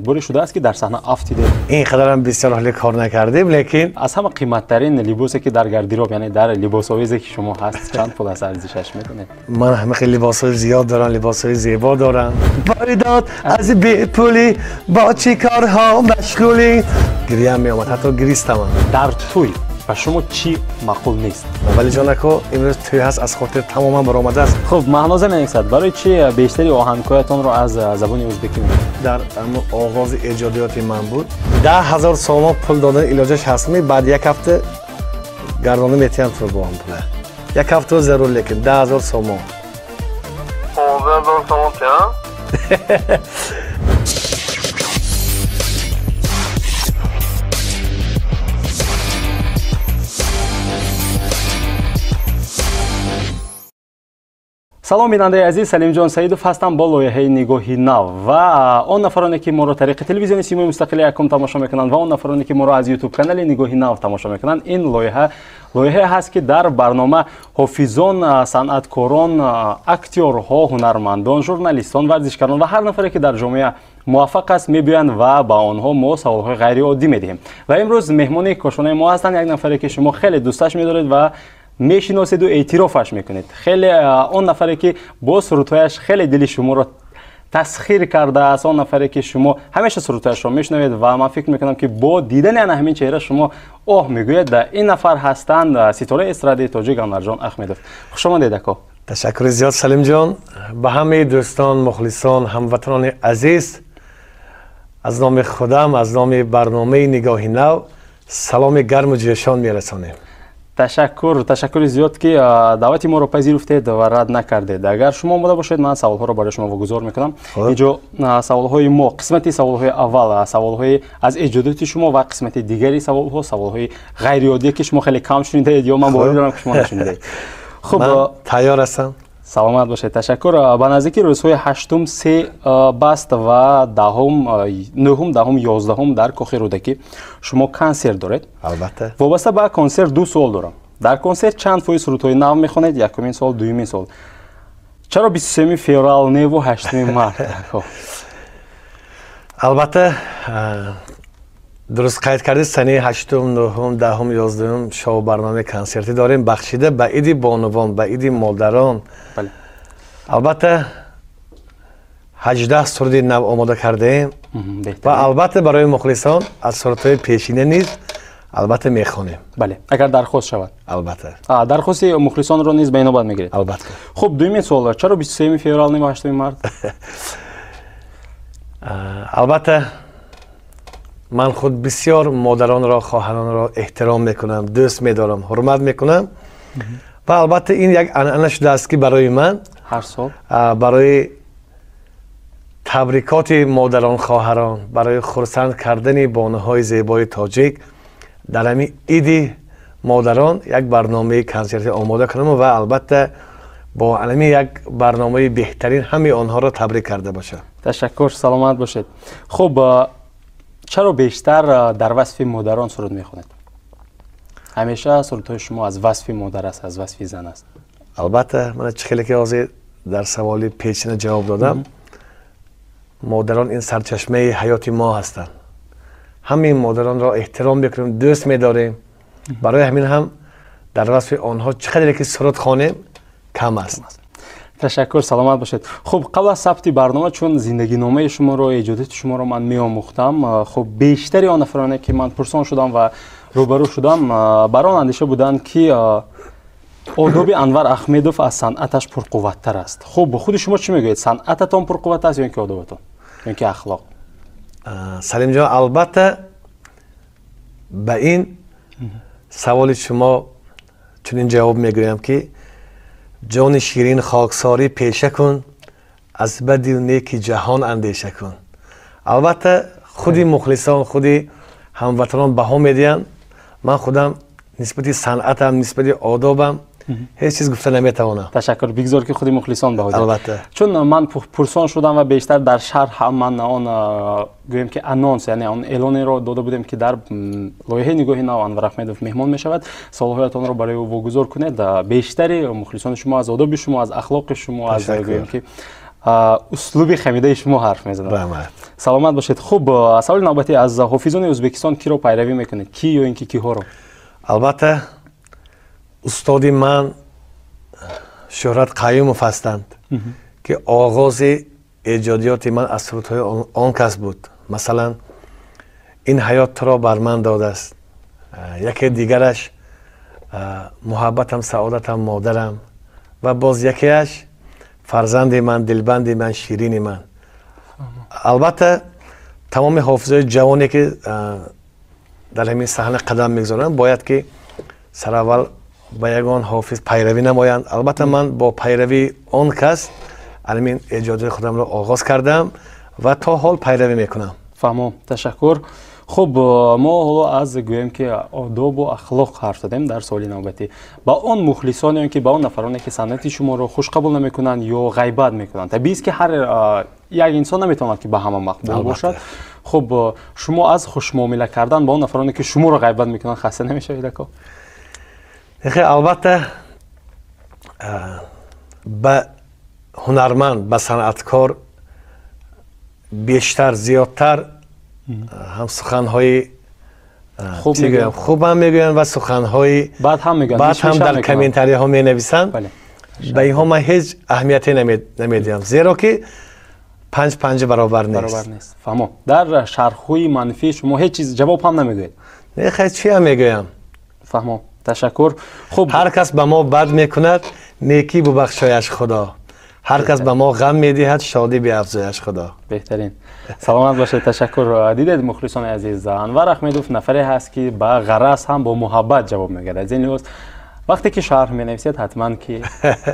باری شده است که در صحنه افتیده؟ اینقدر هم بسیار حالی کار نکردیم، لیکن از همه قیمت‌ترین لباسی که در گاردروب یعنی در لباس آویزی که شما هست چند پول از ارزشش میکنید؟ من همه خیلی لباس‌های زیاد دارم، لباس‌های زیبا دارم. واردات از بی پولی با چی کارها مشغولی؟ گریم میامد، حتی گریستم. در توی و شما چی معقول نیست؟ ولی جانکو امروز توی هست از خاطر تماما برآمده است. خب مهناز نکسد برای چی بیشتری آهنگ‌هایتان رو از زبان ازبکی میگید؟ در آغاز ایجادیات من بود 10,000 سوم پول دادن علاجش هستمی، بعد یک هفته گردانه میتیم تو با هم پوله یک هفته ضرور، لیکن 10,000 سوم 15,000 سوم چه؟ салом бинандаи азиз, Салимҷон Саидов ҳастам бо лоиҳаи нигоҳи нав ва он нафароне ки моро тариқи телевизиони симои мустақили якум тамошо мекунанд ва он нафароне ки моро аз ютуб канали нигоҳи нав тамошо мекунанд, ин лоиҳае ҳаст ки дар барнома ҳофизон, санъаткорон, актёрҳо, ҳунармандон, журналистон, варзишкарон ва ҳар нафаре ки дар ҷомеа муваффақ аст мебиёянд ва ба онҳо мо саволҳои ғайриоддӣ медиҳем. Ва имрӯз меҳмони кошонаи мо ҳастанд як нафаре ки шумо хеле дӯсташ медоред ва мешиносиду эътирофаш мекунед. Хеле он нафаре ки бо сурудҳояш хеле дили шуморо тасхир кардааст, он нафаре ки шумо ҳамеша сурудҳояшро мешунавед ва ман фикр мекунам ки бо дидани ана ҳамин чеҳра шумо оҳ мегӯед. Ин нафар ҳастанд ситораи эстрадаи тоҷик Анварҷон Ахмедов. Хушомадед ако. ташаккури зиёд Салимҷон. ба ҳамаи дӯстон, мухлисон, ҳамватанони азиз аз номи худам, аз номи барномаи Нигоҳи Нав саломи гарму ҷӯшон мерасонем. ташаккури зиёд ки даъвати моро пазируфтед ва рад накардед. Агар шумо омода бошед, ман саволҳоро барои шумо вогузор мекунам. инҷо саволҳои мо, қисмати саволҳои аввал, саволҳои аз эҷодиёти шумо ва қисмати дигари саволҳо, саволҳои ғайриоддие ки шумо хеле кам шунидед ё ман боварӣ дорам ки шумо нашунидед. Хуб, ман тайёр ҳастам. саломат бошед. Ташаккур. Ба наздики рӯзҳои 8, 3 баст ва 9, 10, 11 дар Кохи Рӯдакӣ шумо консерт доред? Албатта. Вобаста ба консерт ду суол дорам. Дар консерт чанд фоиз сурудҳои нав мехонед? Якумин суол, дуюмин суол. Чаро 23 феврал неву 8 март? Албатта дуруст қайд кардед, сани 8, 9, 10, 11 шоу барномаи консертӣ дорем бахшида ба иди бонувон, ба иди модарон. Албатта 18 суруди нав омода кардаем ва албатта барои мухлисон аз сурудҳои пешина низ албатта мехонем. Бале, агар дархост шавад. Албатта. Дархости мухлисонро низ ба инобат мегиред. Албатта. Хуб, дуюмин суол, чаро 23 феврал не 8 март? албатта ман худ бисёр модаронро, хоҳаронро эҳтиром мекунам, дӯст медорам, ҳурмат мекунам ва албатта ин як анъана шудааст ки барои ман ҳар сол барои табрикоти модарон, хоҳарон, барои хурсанд кардани бонуҳои зебои тоҷик дар ҳамин иди модарон як барномаи консерти омода кунам ва албатта бо ҳамин як барномаи беҳтарин ҳамаи онҳоро табрик карда бошам. ташаккур, саломат бошед. Хуб, чаро бештар дар васфи модарон суруд мехонед? ҳамеша сурудҳои шумо аз васфи модар аст, аз васфи зан аст? албатта ман чӣ хеле ки ҳозир дар саволи печина ҷавоб додам. модарон ин сарчашмаи ҳаёти мо ҳастанд. ҳамин модаронро эҳтиром мекунем, дӯст медорем. барои ҳамин ҳам дар васфи онҳо чӣ қадре ки суруд хонем кам аст. ташаккур, саломат бошед. Хуб, қабл аз сабти барнома чун зиндагиномаи шуморо, эҷодияти шуморо ман меомӯхтам, хуб бештари он нафароне ки ман пурсон шудам ва рӯбарӯ шудам бар он андеша буданд ки одоби Анвар Ахмедов аз санъаташ пурқувваттар аст. Хуб, худи шумо чӣ мегӯед? Санъататон пурқувват аст ё ин ки одобатон? ё ин ки ахлоқ? Салимҷон, албатта ба ин саволи шумо чунин ҷавоб мегӯям ки ҷони ширин хоксорӣ пеша кун, аз бади неки ҷаҳон андеша кун. албатта худи мухлисон, худи ҳамватанон баҳо медиҳанд. ман худам нисбати санъатам, нисбати одобам ҳеҷ чиз гуфта наметавонам. ташаккур, бигзор ки худи мухлисон баҳо диҳанд. албатта. чун ман пурсон шудам ва бештар дар шаҳр ман он гӯем ки анонс, яъне он эълонеро дода будем ки дар лоиҳаи Нигоҳи Нав Анвар Ахмедов меҳмон мешавад. Саволҳоятонро барои ӯ вогузор кунед. бештари мухлисони шумо аз одоби шумо, аз ахлоқи шумо, аз гӯем ки اسلوب خمیده شما حرف میزنم. رحمت. سلامت باشید. خوب، سوال نوبتی از حافظان ازبکستان کی رو پیروی میکنید؟ کی یا اینکه کی ها رو؟ البته استادی من شهرت قیومов هستند که آغاز ایجادیات من از سرودهای آن کس بود. مثلا این حیات تو را بر من داده است، یکی دیگرش محبتم سعادتم مادرم، و باز یکیش فرزند من، دلبند من، شیرین من. البته تمام حافظای جوانی که در همین صحنه قدم میگذارن باید که سر اول با یگان حافظ پیروی نمایند. البته من با پیروی آن کس همین ایجاد خودم را آغاز کردم و تا حال پیروی میکنم. فهمم. تشکر. خب ما حالا از گویم که آداب و اخلاق حرف زدیم در سوال نوبتی. با اون مخلصانی که با اون نفرانی که سنت شما رو خوش قبول نمیکنن یا غیبت میکنن، طبیعی است که هر یک انسان نمیتونه که به همه مقبول باشد. خب شما از خوش معامله کردن با اون نفرانی که شما رو غیبت میکنن خسته نمیشوید که؟ البته به هنرمند، به صنعتکار بیشتر زیادتر هم سخن‌های خوب هم میگوین و سخن‌های بعد هم میگن، بعد هم در کامنتاری ها می نویسن. به اینها من هیچ اهمیتی نمیدیم، زیرا که 5 برابر نیست. فهمم. در شرح‌های منفی شما هیچ چیز جواب هم نمیگوید؟ نه خیلی چی هم میگویم. فهمم. تشکر. خب هر کس به ما بد میکند نیکی ببخشایش خدا، هر کس به ما غم میدهد شادی بیافزایش خدا. بهترین. سلامت باشید. تشکر. دیدید مخلصان عزیز، انور احمدوف نفری هست که با غرض هم با محبت جواب میگیره. از این لحاظ وقتی که شرح می نویسید حتما که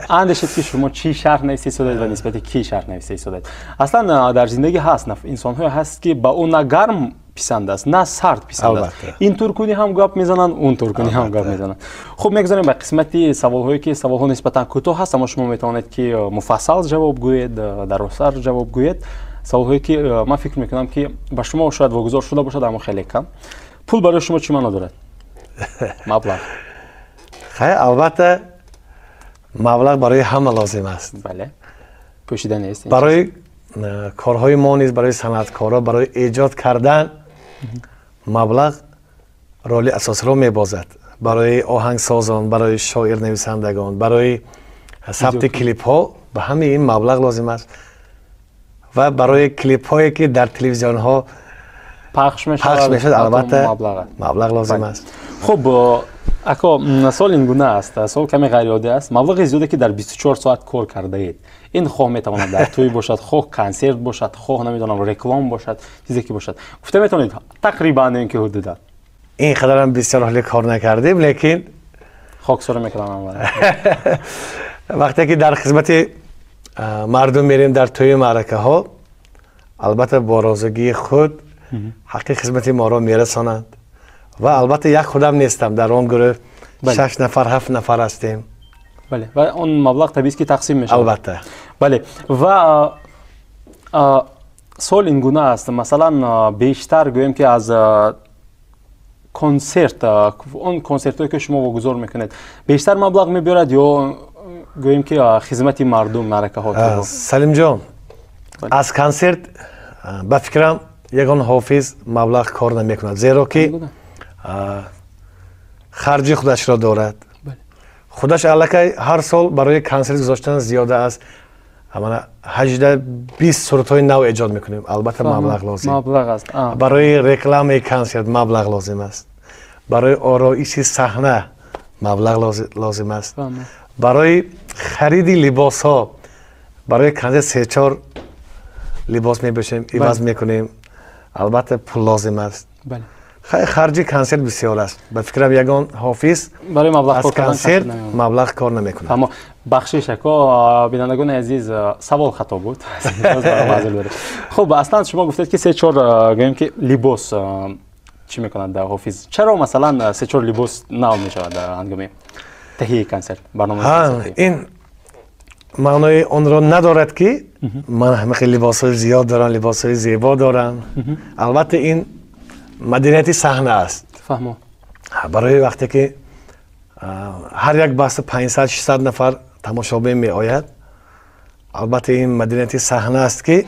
اندیشید که شما چی شرح نویسی شدید و نسبت کی شرح نویسی شدید. اصلا در زندگی هست انسان های هست که با اون نه گرم پسند است نه سرد پسند است. این طور کنی هم گپ میزنن، اون طور کنی هم گپ میزنن. خب میگذاریم به قسمتی سوال هایی که سوال ها نسبتا کوتاه هست اما شما میتونید که مفصل جواب گویید، در سر جواب گویید. سوال هایی که من فکر میکنم که با شما شاید واگذار شده باشد اما خیلی کم. پول برای شما چی معنی دارد؟ مبلغ. خیلی البته مبلغ برای همه لازم است. بله. پوشیده نیست. برای کارهای ما نیست، برای صنعتکارا برای ایجاد کردن مبلغ رول اساسی را میبازد. برای آهنگسازان، برای شاعر نویسندگان، برای ثبت کلیپ ها به همه این مبلغ لازم است و برای کلیپ هایی که در تلویزیون ها پخش میشد البته مبلغ لازم است. خب اکا سال این گونه است، سال کمی غیر عادی است. مبلغ زیاده که در 24 ساعت کار کرده اید. این خواه میتواند در توی باشد، خواه کنسرت باشد، خواه نمیدونم رکلام باشد، چیزی که باشد. گفته میتونید تقریبا این که حدودا این قدر هم بسیار حالی کار نکردیم، لیکن خاکسار میکنم. وقتی که در خدمت مردم میریم در توی معرکه ها، البته با رازگی خود حق خدمت ما را میرسانند و البته یک خودم نیستم، در آن گروه 6 نفر 7 نفر هستیم. بله. و اون مبلغ طبیعی است که تقسیم میشه. البته. بله. و سوال این گونه است، مثلا بیشتر گویم که از کنسرت، اون کنسرت هایی که شما واگذار میکنید بیشتر مبلغ میبرد یا گویم که خدمت مردم معرکه ها؟ سلیم جان، از کنسرت به فکرم یگان حافظ مبلغ کار نمیکند، زیرا که خرج خودش را دارد. خودش الکی هر سال برای کنسرت گذاشتن زیاده است، 18-20 سرودهای نو ایجاد میکنیم. البته مبلغ لازم. مبلغ است. برای رکلام کنسرت مبلغ لازم است. برای آرایش صحنه مبلغ لازم است. برای خرید لباس ها، برای کنسرت 3-4 لباس میبشیم، عوض میکنیم. البته پول لازم است. بله. خرج کنسرت بسیار است. به فکرم یگان حافظ برای مبلغ از کنسرت مبلغ کار نمیکنه. اما بخشش اکا بینندگان عزیز سوال خطا بود. خب اصلا شما گفتید که 3-4 گویم که لباس چی میکنند در حافظ؟ چرا مثلا 3-4 لباس نو میشود در هنگام تهیه کنسرت برنامه؟ این معنای آن را ندارد که من همه لباس های زیاد دارم، لباس های زیبا دارم. البته این مدنیت صحنه است. فهمم. برای وقتی که هر یک بحث 500-600 نفر تماشابین می آید، البته این مدیریت صحنه است که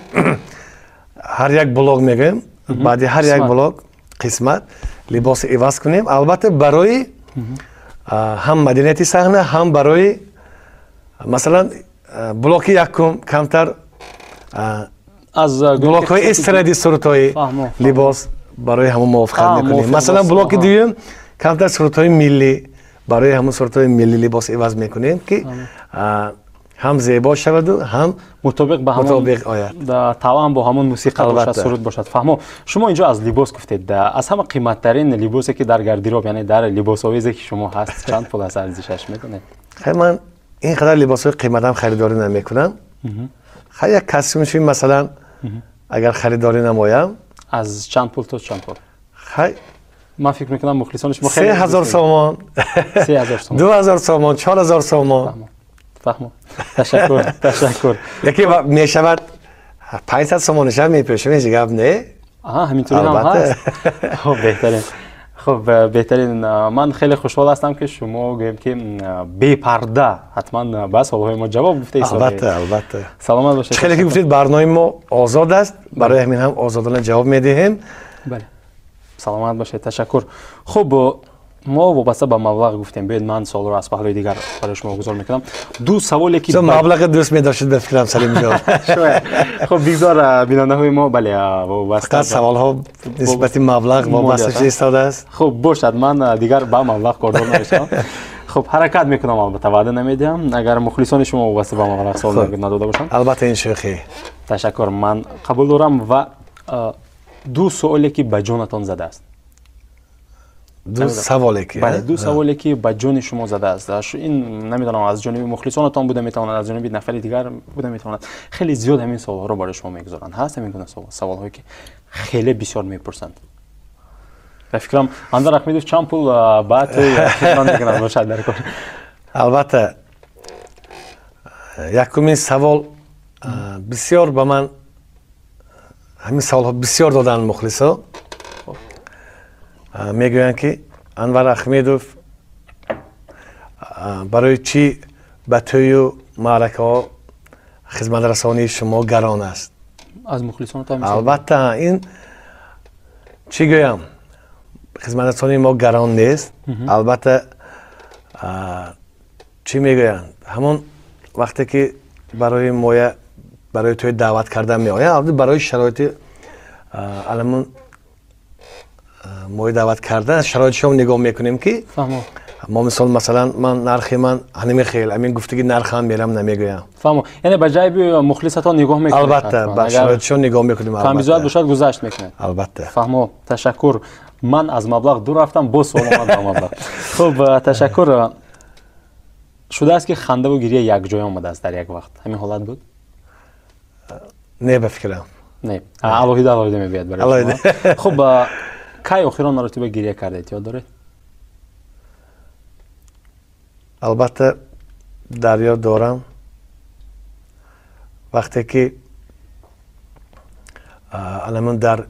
هر یک بلاگ میگیم بعد هر یک بلاگ قسمت لباس عوض کنیم. البته برای هم مدیریت صحنه هم برای مثلا بلاک یکم کمتر از بلاک های استرادی صورتهای لباس برای همون موافقت میکنیم. مثلا بلاک دوم کمتر صورتهای ملی برای همون صورتهای ملی لباس عوض میکنیم که هم زیبا شود و هم مطابق به همون توان با همون موسیقی باشد، سرود باشد. فهمو شما اینجا از لباس گفتید، از همه قیمت ترین لباسی که در گاردیروب یعنی در لباس آویزی که شما هست چند پول از ارزشش میکنه؟ خیلی من اینقدر لباس های قیمتم خریداری نمیکنم. خیلی یک کاستیومش مثلا اگر خریداری نمایم از چند پول تا چند پول؟ خیلی من فکر میکنم مخلصان شما خیلی 3000 تومان 2000 تومان 4000 تومان. فهمو تشکر. یکی میشود 500 تومانش هم میپیشه میشه گپ نه؟ همینطوری هم هست. خب بهترین. خب بهترین. من خیلی خوشحال هستم که شما گویم که بی پرده حتما به سوالهای ما جواب گفته. البته سلامت باشید. خیلی که گفتید برنامه ما آزاد است، برای همین هم آزادانه جواب میدهیم. بله سلامت باشید. تشکر. خب ما وابسته به مبلغ گفتیم، بیاید من سوال رو از پهلوی دیگر برای شما گزار میکنم. دو سوالی که مبلغ دوست می‌داشتید بفکرم سلیم جان. خب بگذار بیننده های ما بله وابسته سوال ها نسبت مبلغ وابسته ایستاده است. خب باشد من دیگر با مبلغ کاردار نمیشم. خب حرکت میکنم، البته وعده نمیدم اگر مخلصان شما وابسته به مبلغ سوال نداده باشن. البته این شوخی. تشکر. من قبول دارم و دو سوالی که به جانتان زده است. دو سوالی که بله دو سوالی که به جان شما زده است. این نمیدونم از جانب مخلصانتان بوده میتواند، از جانب نفر دیگر بوده میتواند. خیلی زیاد همین سوال رو برای شما میگذارند. هست همین گونه سوال هایی که خیلی بسیار میپرسند. به فکرم اندر احمدوف چند پول بعد خدمت میکنند باشد در کار. البته یکمین سوال بسیار به من همین سوال ها بسیار دادن مخلصا. میگویند که انور احمدوف برای چی به توی و معرکه ها خدمت رسانی شما گران است؟ از مخلصان البته این چی گویم خدمت رسانی ما گران نیست. البته چی میگویند همون وقتی که برای مویه برای توی دعوت کردن میآید، البته برای شرایط علمون ما دعوت کردن شرایط شما نگاه میکنیم که ما مثلا من نرخ من همین خیلی همین گفتگی نرخ هم میرم نمیگویم. فهمو یعنی به جای مخلصاتون نگاه میکنیم. البته به شرایط شما نگاه میکنیم. فهمیزاد باشد گذشت میکنیم. البته. فهمو تشکر. من از مبلغ دور رفتم با سوال اومد با مبلغ. خب تشکر. شده است که خنده و گریه یک جای آمده است در یک وقت. همین حالت بود؟ نه بفکرم. نه. الهیده میبید برای شما. خب کی اخیرا مرتبه گریه کردید یاد دارید؟ البته در یاد دارم وقتی که علمون در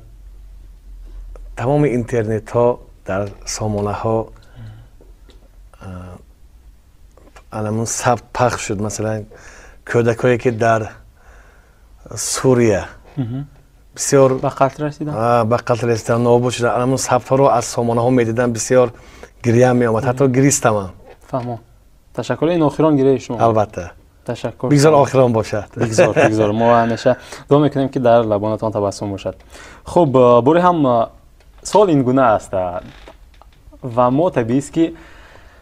تمام اینترنت ها در سامانه ها علمون ثبت پخش شد. مثلا کودکایی که در سوریه بسیار به قتل رسیدن نابود شدن. علمون ثبت ها رو از سامانه ها میدیدن بسیار گریه می آمد، حتی گریستم هم. فهمم. تشکر. این آخران گریه شما؟ البته. تشکر. بگذار آخران باشد. بگذار ما همیشه دعا میکنیم که در لبانتان تبسم باشد. خب برای هم سوال این گونه است و ما طبیعی است که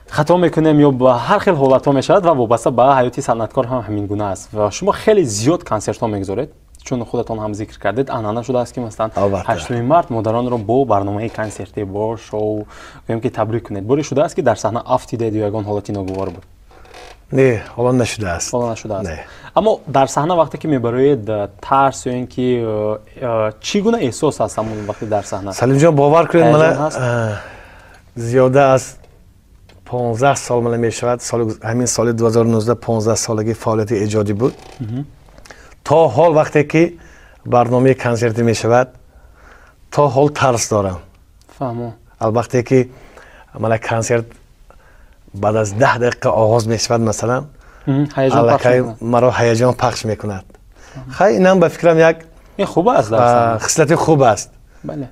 خطا میکنیم یا با هر خیلی حالت ها میشود و وابسته به حیاتی صنعتکار هم همین گونه است و شما خیلی زیاد کنسرت ها میگذارید چون خودتان هم ذکر کردید انانه شده است که مثلا 8 مارت مادران رو با برنامه کنسرتی با شو میگم که تبریک کنید. باری شده است که در صحنه افتیدید یا یگان حالتی ناگوار بود؟ نه حالا نشده است. نه. اما در صحنه وقتی که میبرید ترس یا اینکه چگونه احساس هست همون وقتی در صحنه؟ سلیم جان باور کنید من زیاده از 15 سال من میشود همین سال 2019 15 سالگی فعالیت ایجادی بود. تا حال وقتی که برنامه کنسرتی میشود تا حال ترس دارم. فهمم. البته که من کنسرت بعد از 10 دقیقه آغاز میشود مثلا هیجان پخش الکی می‌کند. مرا هیجان پخش میکند. خیلی اینم به فکرم یک این خوب است در صنعت. خصلت خوب است. بله.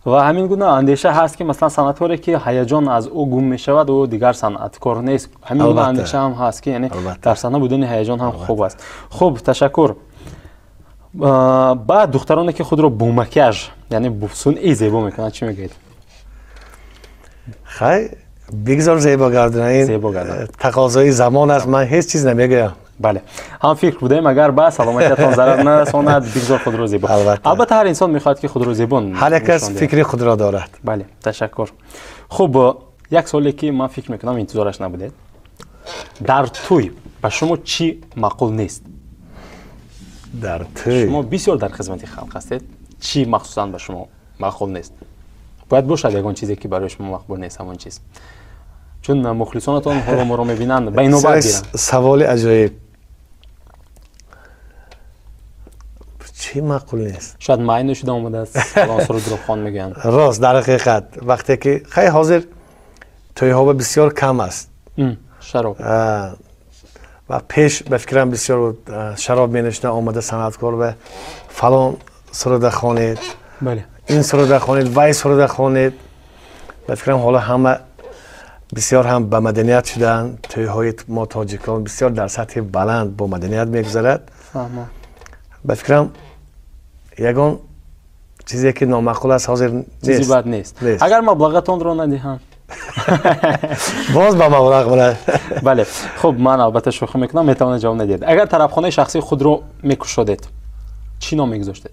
و همین گونه اندیشه هست که مثلا صنعتکاری که هیجان از او گم می شود او دیگر صنعتکار نیست. همین گونه البته. اندیشه هم هست که یعنی البته. در صنعت بدون هیجان هم خوب است. خوب تشکر. بعد دخترانی که خود را با مکیاژ یعنی صنعی زیبا میکنند چی میگید؟ خیلی بگذار زیبا گردن زیبا گردن. تقاضای زمان است. من هیچ چیز نمیگم. بله هم فکر بودیم اگر به سلامتیتان ضرر نرساند بگذار خود را زیبا. البته هر انسان میخواد که خود را زیبا هر کس فکری خود را دارد. بله تشکر. خب یک سوالی که من فکر میکنم انتظارش نبوده. در توی به شما چی معقول نیست؟ در توی شما بسیار در خدمت خلق هستید. چی مخصوصا به شما معقول نیست؟ باید باشد یگان چیزی که برای شما مقبول نیست همون چیز. چون مخلصانتان حالا ما رو میبینن به اینو بعد بیرن. سوال عجایب. چی معقول نیست؟ شاید معین شده اومده است. سلام سرود رو خان میگن. راست در حقیقت وقتی که خیلی حاضر توی ها بسیار کم است. شراب. و پیش به فکرم بسیار شراب می نشنه آمده صنعتکار و فلان سروده خوانید. بله. این سروده خوانید وای سروده خوانید. به فکرم حالا همه بسیار هم به مدنیت شدن. توی های ما تاجیکان بسیار در سطح بلند با مدنیت میگذرد. به فکرم یگان چیزی که نامعقول است حاضر نیست. چیزی بد نیست. اگر مبلغتان رو ندهند باز با مبلغ بله. بله. خب من البته شوخی میکنم میتونه جواب ندید. اگر طرفخانه شخصی خود رو میکشودید چی نام میگذاشتید؟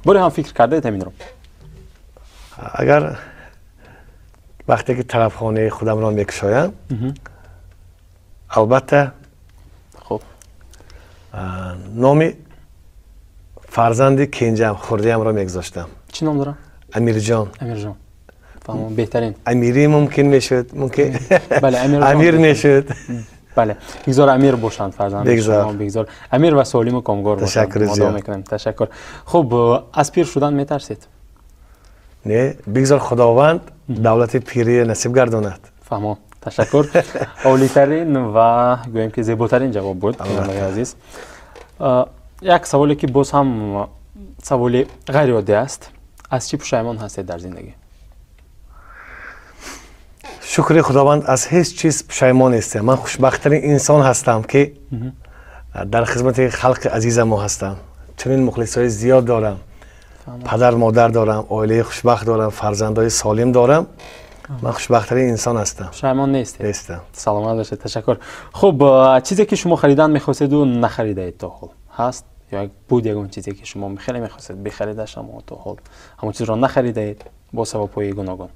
باری هم فکر کرده همین رو؟ اگر وقتی که طرفخانه خودم را میکشایم البته خب نامی فرزند کنجم خردیم را میگذاشتم. چی نام دارم؟ امیر جان. امیر جان. فهمم بهترین. امیری ممکن میشد ممکن. بله امیر میشد. بله بگذار امیر باشند فرزند شما بگذار امیر و سالم و کامگار باشند. تشکر زیاد میکنم. تشکر. خب از پیر شدن میترسید؟ نه بگذار خداوند دولت پیری نصیب گرداند. فهمم. تشکر. عالی‌ترین و گویم که زیباترین جواب بود آقای عزیز. یک سوالی که باز هم سوالی غیر عادی است. از چی پشیمان هستید در زندگی؟ شکر خداوند از هیچ چیز پشیمان نیستم. من خوشبخت‌ترین انسان هستم که در خدمت خلق عزیز ما هستم. چنین مخلصای زیاد دارم. پدر مادر دارم، عائله خوشبخت دارم، فرزندای سالم دارم. من خوشبخت‌ترین انسان هستم. پشیمان نیستید؟ نیستم. سلامت باشید. تشکر. خب چیزی که شما خریدن می‌خواستید و نخریدید تا حال هست یا بود یگان چیزی که شما خیلی می‌خواستید بخریدش اما تا حال همون چیز رو نخریدید با سبب‌های گوناگون؟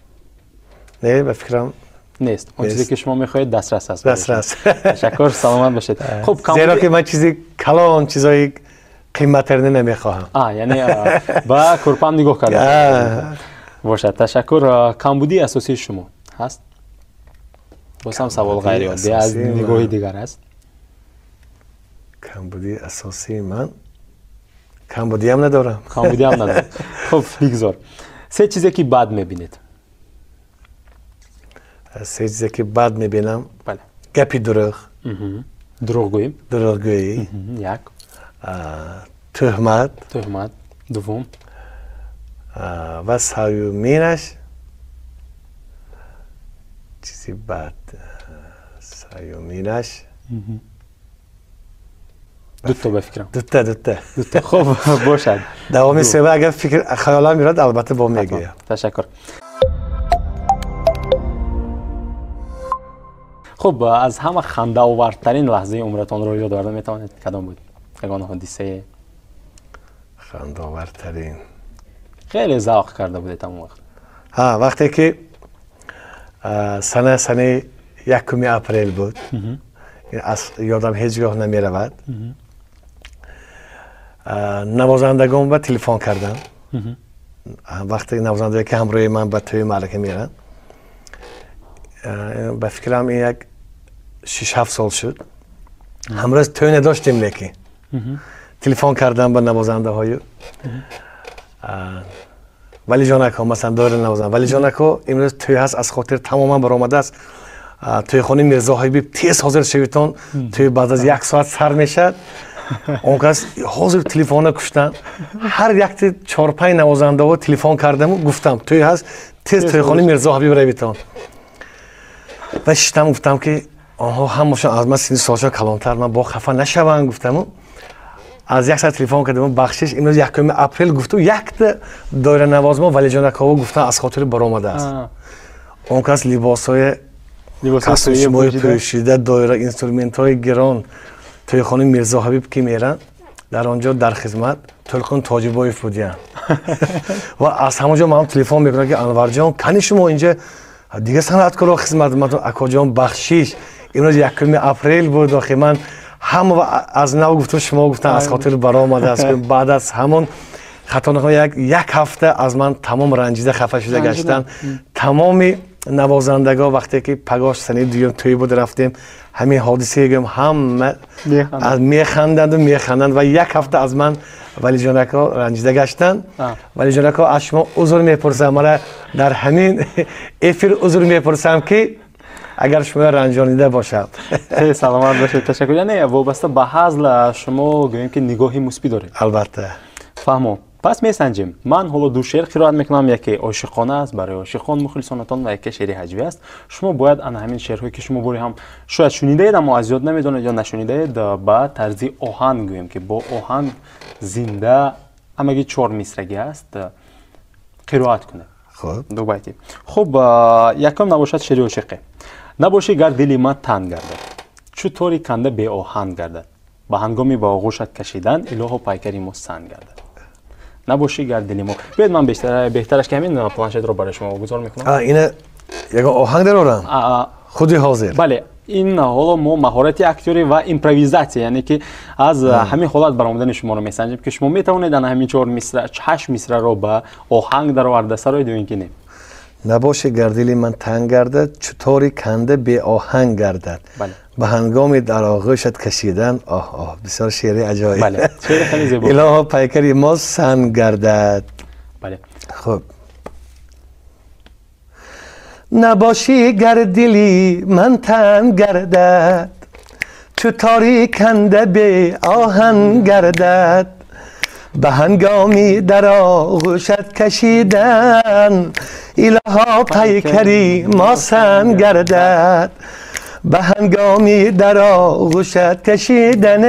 نه به فکرم نیست. اون چیزی که شما می‌خواهید دسترس است. دسترس. تشکر. سلامت باشید. خب زیرا که من چیزی کلان چیزای قیمت‌تر نمی‌خواهم. یعنی با کرپم نگاه کردم. باشه. تشکر. کمبودی اساسی شما هست؟ باز هم سوال غیر عادی از نگاهی دیگر است. کمبودی اساسی من کمبودی هم ندارم. کمبودی هم ندارم. خب بگذار. سه چیزی که بد می‌بینید. سه چیزی که بد می‌بینم. بله. گپی دروغ. دروغگویی. دروغگویی. یک. تهمت. تهمت. دوم. و سیومینش چیزی بد. سیومینش دوتا بفکرم. دوتا. خب باشد. دوامی سوه اگر فکر خیالم میراد البته با میگویم. تشکر. خب از همه خنده آورترین لحظه عمرتان رو یاد آورده میتوانید کدام بود؟ یگان حادثه خنده آورترین خیلی ذوق کرده بودید تمام وقت. وقتی که سنه 1 اپریل بود. یادم هیچگاه نمی رود. نوازندگان به تلفن کردن. وقتی نوازنده که همراه من به توی معرکه میرن به فکرم این یک 6-7 سال شد. همراز توی نداشتیم لیکن تلفن کردم به نوازنده های ولی جانک ها مثلا داره نوازن ولی جانک ها امروز توی هست از خاطر تماما برآمده است توی خانه میرزا حبیب تیز حاضر شویتون توی بعد از 1 ساعت سر میشد اون کس حاضر تلفن کشتن هر یک 4-5 نوازنده ها تلفن کردم و گفتم توی هست تیز توی خانه میرزا حبیب رویتون و شدم گفتم که آنها همشون از من سنی سالشون کلانتر من با خفه نشوم گفتم از 1 ساعت تلفن کردم بخشش امروز 1 اپریل گفتم یک دایره نواز ما ولی جان کاو گفتن از خاطر برآمده است اون کس لباسای کسوشمای پوشیده دایره اینسترومنت گران توی خانه میرزا حبیب که میرن در آنجا در خدمت تلخون تاجیبایف بودن و از همونجا من تلفن میکنم که انور جان کنی شما اینجا دیگه صنعتکارا خدمت من اکا جان بخشیش امروز 1 اپریل بود و من همه از نو گفتم شما گفتن از خاطر برآمده است بعد از همون خطا نکنم یک هفته از من تمام رنجیده خفه شده گشتن تمامی نوازندگان وقتی که پگاش سنه دوم توی بود رفتیم همین حادثه گم هم میخندند و 1 هفته از من ولی جانکا رنجیده گشتن ولی جانکا از شما عذر میپرسم مرا در همین افیر عذر میپرسم که اگر شما رنجانیده باشد سلامت باشید تشکر. یعنی وابسته به هزل شما گوییم که نگاهی مثبت دارید البته فهمو پس میسنجیم من حالا 2 شعر قرائت میکنم یکی عاشقانه است برای عاشقان مخلصانتان و یکی شعر هجوی است شما باید ان همین شعرهایی که شما باری هم شاید شنیده اید اما از یاد نمیدونید یا نشنیده اید با طرز آهنگ گوییم که با آهنگ زنده همگی 4 مصرعی است قرائت کنه خب 2 بیتی خب یکم نباشد شعر عاشقی نباشی گر دلی من تنگ گردد چطوری کنده به آهنگ گردد به هنگامی با آغوشت کشیدن اله و پیکری ما سنگ گردد نباشی گر دلی ما بیاید من بهترش که همین پلانشت رو برای شما گذار میکنم اینه یک آهنگ دارم خودی حاضر بله این حالا ما مهارت اکتوری و ایمپروویزاسیون یعنی که از همین حالت برآمدن شما رو میسنجیم که شما میتوانید در همین 4 مصرع 8 مصرع رو با آهنگ در آورده سرای دوین که نباشه گردیلی من تنگ گردد چطوری کنده به آهنگ گردد بله. به هنگامی در آغوشت کشیدن بسیار شعری عجایب بله شعر خیلی زیبا اله پیکری ما سنگ گردد بله خب نباشی گردیلی من تنگ گردد چطوری کنده به آهنگ گردد به هنگامی در آغوشت کشیدن الها پیکری ما سنگ گردد به هنگامی در آغوشت کشیدن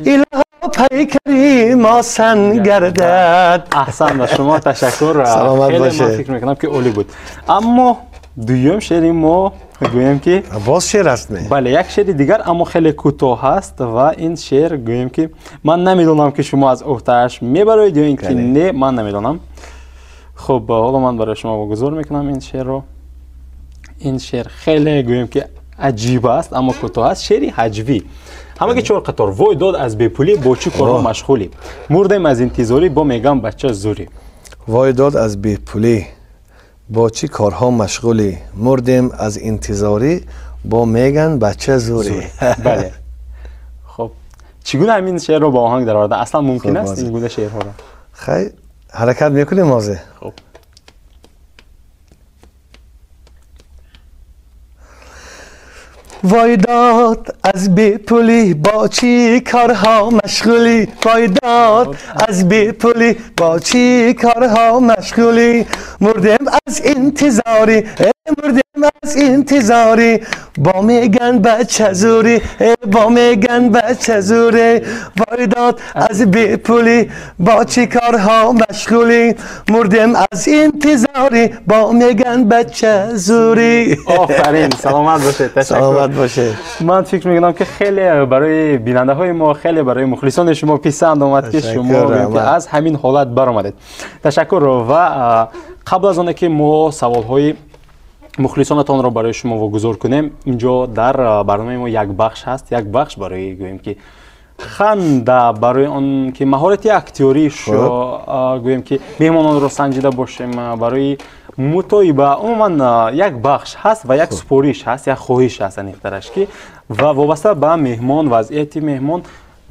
الها پیکری ما سنگ گردد احسن شما تشکر سلامت باشه من فکر میکنم که عالی بود اما دوم شعر ما گویم که باز شعر است بله یک شعر دیگر اما خیلی کوتاه هست و این شعر گویم که من نمیدونم که شما از عهده‌اش میبرید یا اینکه نه من نمیدونم خب حالا من برای شما بگذار میکنم این شعر رو این شعر خیلی گویم که عجیب است اما کوتاه است شعری هجوی همه 4 قطار وای داد از بیپولی با چی کارها مشغولی مردم از انتظاری با میگم بچه زوری وای داد از بیپولی با چی کارها مشغولی مردیم از انتظاری با میگن بچه زوری بله خب چگونه همین شعر رو با آهنگ در آورده اصلا ممکن است این گونه شعرها رو خیلی حرکت میکنیم مازه خب وای داد از بیپولی با چی کارها مشغولی وای داد از بیپولی با چی کارها مشغولی مردم از انتظاری مردم از انتظاری با میگن بچه زوری با میگن بچه زوری وای داد از بیپولی با چی کارها مشغولی مردم از انتظاری با میگن بچه زوری آفرین سلامت باشه تشکر سلامت باشه من فکر میکنم که خیلی برای بیننده های ما خیلی برای مخلصان شما پسند آمد که شما که از همین حالت برآمدید تشکر و قبل از آنکه ما سوال های مخلصانتان را برای شما واگذار کنیم اینجا در برنامه ما یک بخش هست یک بخش برای گوییم که خنده برای آن که مهارت اکتوری شو گوییم که مهمانان را سنجیده باشیم برای مطالبه عموما یک بخش هست و یک سپوریش هست یک خواهش هست نیخترش که و وابسته به مهمان وضعیت مهمان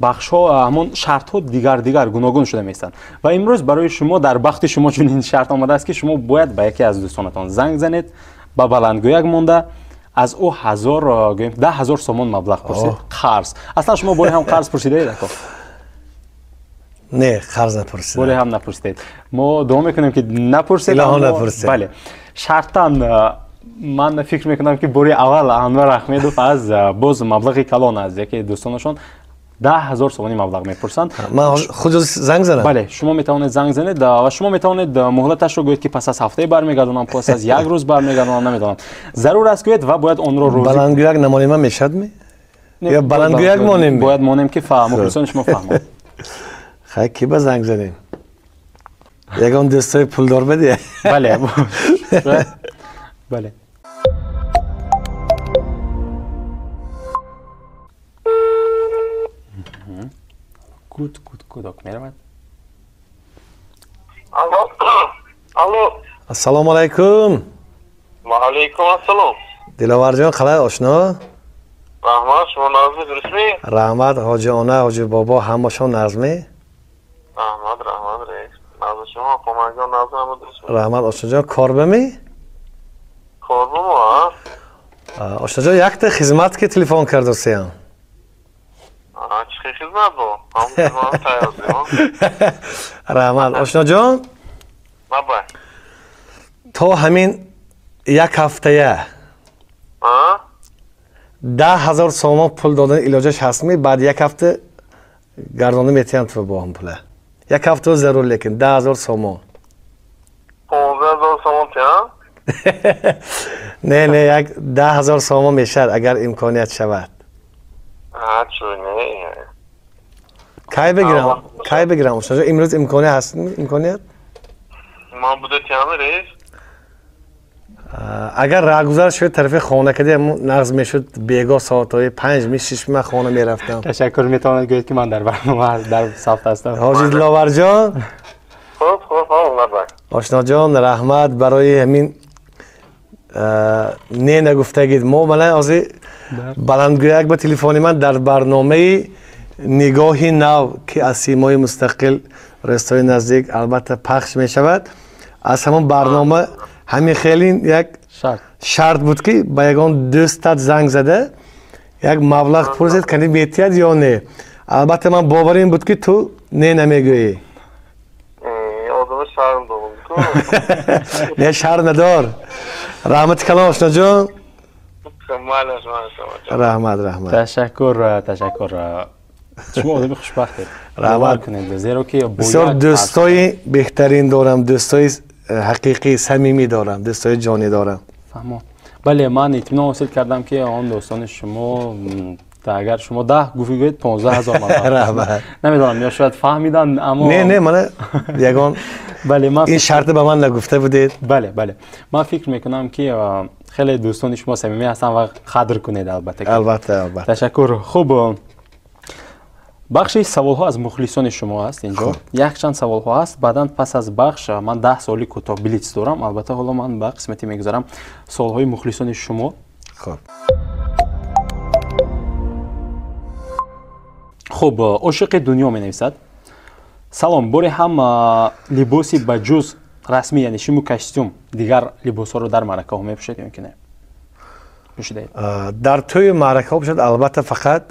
بخش ها همون شرط ها دیگر گوناگون شده میستند و امروز برای شما در وقت شما چون این شرط آمده است که شما باید به یکی از دوستانتان زنگ زنید با بلندگو یک مونده از او 10,000 سومون مبلغ پرسید قرض. اصلا شما باری هم قرض پرسیدید اکو؟ نه قرض نپرسیدم. باری هم نپرسیدید. ما دعا میکنیم که نپرسید. بله. شرطاً من فکر میکنم که باری اول انور احمدوف از باز مبلغ کلان از یکی دوستانشون 10,000 سومانی مبلغ میپرسند. من خود زنگ زنم. بله شما میتونید زنگ زنید و شما میتونید مهلتش رو گویید که پس از هفته برمیگردونم، پس از یک روز برمیگردونم، نمیدونم. ضرور است گویید و باید اون رو روزی بلندگویک نمانیم میشد می؟ یا بلندگویک مانیم؟ باید مانیم که مخلصان شما فهمند. خیلی کی با زنگ زنیم؟ یکان دوستای پولدار بدی؟ بله. بله. کودک میرود. الو. السلام علیکم. و علیکم السلام. دلاور جان خلای آشنا؟ رحمت شما نازمی درستی؟ رحمت حاجی آنه حاجی بابا همشون نظمی؟ رحمت رئیس. نازم شما کمانجان نازم هم درستی؟ رحمت آشنا جان کار بمی؟ کار بما ها؟ آشنا جان یک تا خدمت که تلفن کرده سیم. چی خدمت با؟ همون خدمت تایازی ها؟ رحمت آشنا جان نبای تو همین یک هفته ها؟ 10,000 سوم پول دادن علاجش هست می بعد یک هفته گردانده میتیم تو با هم پوله یک هفته ضرور لیکن 10,000 سوم 15,000 سوم تیام؟ نه یک 10,000 سوم میشد اگر امکانیت شود. چونه کی بگیرم آشنا امروز امکانیت هست امکانیت؟ ما بوده تیامه رئیس؟ اگر راهگذر شد طرف خانه کدی نقض میشد بیگاه ساعتهای 5 6 من خانه میرفتم. تشکر. میتونید گویید که من در برنامه در صف هستم. حاجی دلاور جان خوب نبای آشنا جان رحمت برای همین نه نگفتگید ما ملا از بلندگویک با تلفن من در برنامه نگاهی نو که از سیمای مستقل رستای نزدیک البته پخش می شود از همون برنامه همین خیلی یک شرط بود که با یگان دوستت زنگ زده یک مبلغ پرسید کنی میتید یا نه. البته من باوریم بود که تو نه نمیگویی. آدم شرم دارم. نه شرم ندار. رحمت کلام آشنا جان. رحمت. تشکر. شما آدم خوشبختید. رحمت کنید زیرا که بسیار دوستای بهترین دارم، دوستای حقیقی صمیمی دارم، دوستای جانی دارم. فهمم. بله من اطمینان حاصل کردم که آن دوستان شما اگر شما 10 گویید 15,000 مبلغ نمیدونم یا شاید فهمیدن اما نه من یگان بله من این شرط به من نگفته بودید. بله من فکر میکنم که خیلی دوستان شما صمیمی هستن و قدر کنید البته. تشکر. خوب بخشی سوال ها از مخلصان شما هست اینجا. یک چند سوال ها هست بعداً پس از بخش من 10 سوالی کوتاه بلیتز دارم. البته حالا من به قسمتی میگذارم سوال های مخلصان شما. خب عاشق دنیا می نویسد. سلام باری هم لباسی بجز رسمی یعنی شیمو کاستوم دیگر لباس ها رو در معرکه ها میپوشید یا که نه؟ در توی معرکه ها بشد البته فقط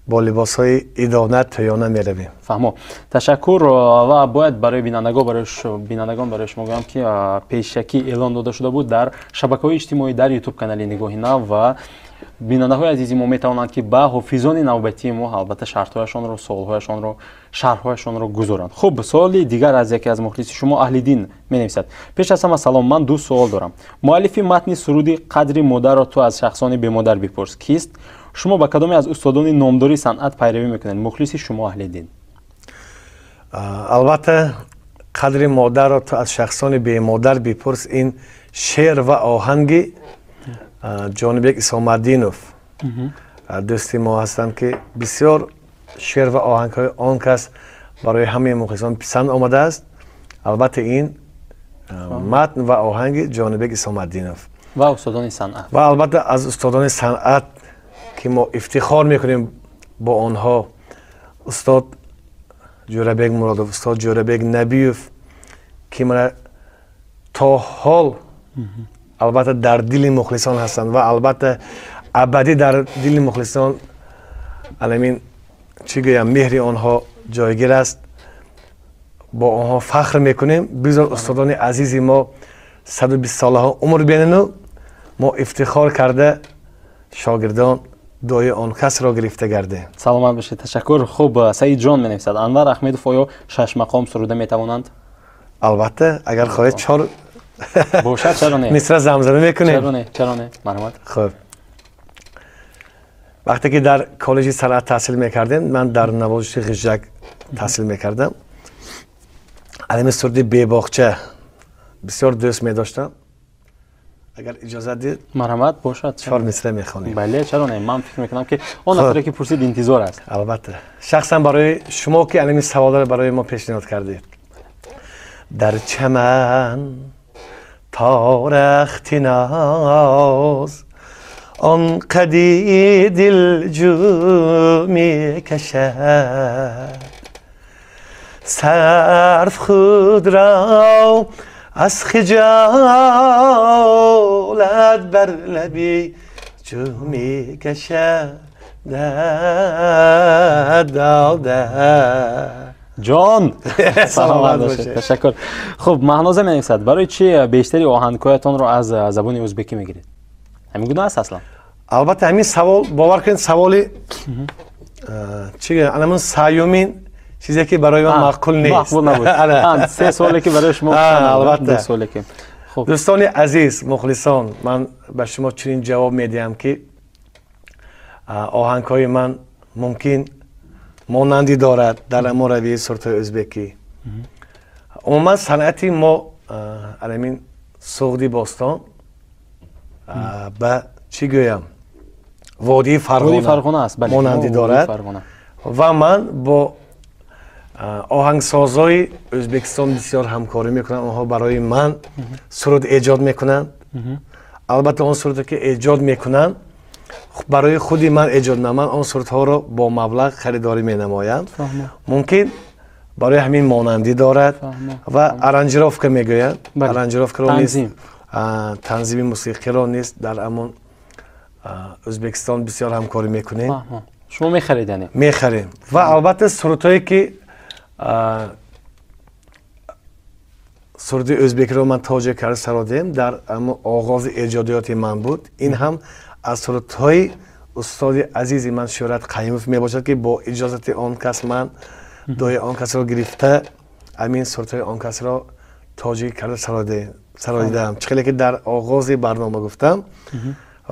با لباس های ایدانت تویانه می رویم. فهمو. تشکر و باید برای بینندگان برای شما گویم که پیشکی اعلان داده شده بود در شبکه‌های اجتماعی در یوتیوب کانال نگاهی نو و بینندگان عزیزی ما میتوانند که به حافظان نوبتی ما البته شرط‌هایشان رو سوال‌هایشان رو شرح‌هایشان رو گذارند. خب سوالی دیگر از یکی از مخلص شما اهل دین می‌نویسد. پیش از همه سلام من دو سوال دارم. مؤلف متن سرودی قدر مادر را تو از شخصان بی مادر بپرس کیست؟ شما با کدام از استادان نامداری صنعت پیروی میکنید؟ مخلص شما اهل دین. البته قدر مادر را تو از شخصان بی مادر بپرس این شعر و آهنگ جانبک اسام‌الدینوف دوستی ما هستند که بسیار شعر و آهنگ های آن کس برای همه مخلصان پسند آمده است. البته این متن و آهنگ جانبک اسام‌الدینوف و استادان صنعت و البته از استادان صنعت که ما افتخار میکنیم با آنها استاد جورابک مرادوف، استاد جورابک نبیوف که من تا حال البته در دل مخلصان هستند و البته ابدی در دل مخلصان علمین چی گویم مهر آنها جایگیر است. با آنها فخر میکنیم. بسیار استادان عزیز ما 120 ساله ها عمر بینن، ما افتخار کرده شاگردان دعای آن کس را گرفته گردیم. سلامت باشید. تشکر. خوب سعید جان می‌نویسد انور احمدوف آیا 6 مقام سروده میتوانند؟ البته اگر خواهید 4 باشد. چرا نه؟ مصر زمزمه میکنیم. چرا نه؟ مرحمت. خب وقتی که در کالج صنعت تحصیل میکردیم، من در نوازش غژک تحصیل میکردم. علم سرودی بیباغچه بسیار دوست می‌داشتم. اگر اجازه دید مرحمت. باشد. 4 مصرع میخوانیم. بله چرا نه؟ من فکر میکنم که اون نفری که پرسید انتظار است. البته شخصا برای شما که علم سوال را برای ما پیشنهاد کردید. در چمن تارخت ناز آن قدی دل جو میکشد، صرف خود را از خجالت بر لبی جو میکشد جان سلامت باشید. تشکر. خب مهنازه می‌نویسد برای چی بیشتری آهنگ‌هایتان رو از زبان ازبکی میگیرید؟ همین گونه است اصلا؟ البته همین سوال باور کنید سوالی چیه الان سیومین چیزی که برای من معقول نیست. معقول نبود. 3 سوالی که برای شما البته 2 سوالی که خب دوستان عزیز مخلصان، من به شما چنین جواب میدم که آهنگ‌های من ممکن مانندی دارد در اما روی سرودهای ازبکی. عموما صنعتی ما علمین سعودی باستان به چی گویم وادی فرغانه است. بله مانندی دارد و من با آهنگسازهای ازبکستان بسیار همکاری میکنم. آنها برای من سرود ایجاد میکنن. البته آن سرودی که ایجاد میکنن برای خودی من ایجاد نمون، آن سرودها را با مبلغ خریداری مینمایم. ممکن برای همین مانندی دارد و ارنجراف که میگوید ارنجراف که نیست، تنظیم موسیقی را نیست. در امون ازبکستان بسیار همکاری میکنیم. شما میخرید یعنی؟ میخریم و البته سرودهایی که سرود ازبکی را من تاجیک سرودیم در آغاز ایجادیات من بود. این هم از سرودهای استاد عزیز من شهرت قیوموف می باشد که با اجازت آن کس من دعای آن کس را گرفته امین سرودهای آن کس را تاجیک کرده سرودیدم. چخیلی که در آغاز برنامه گفتم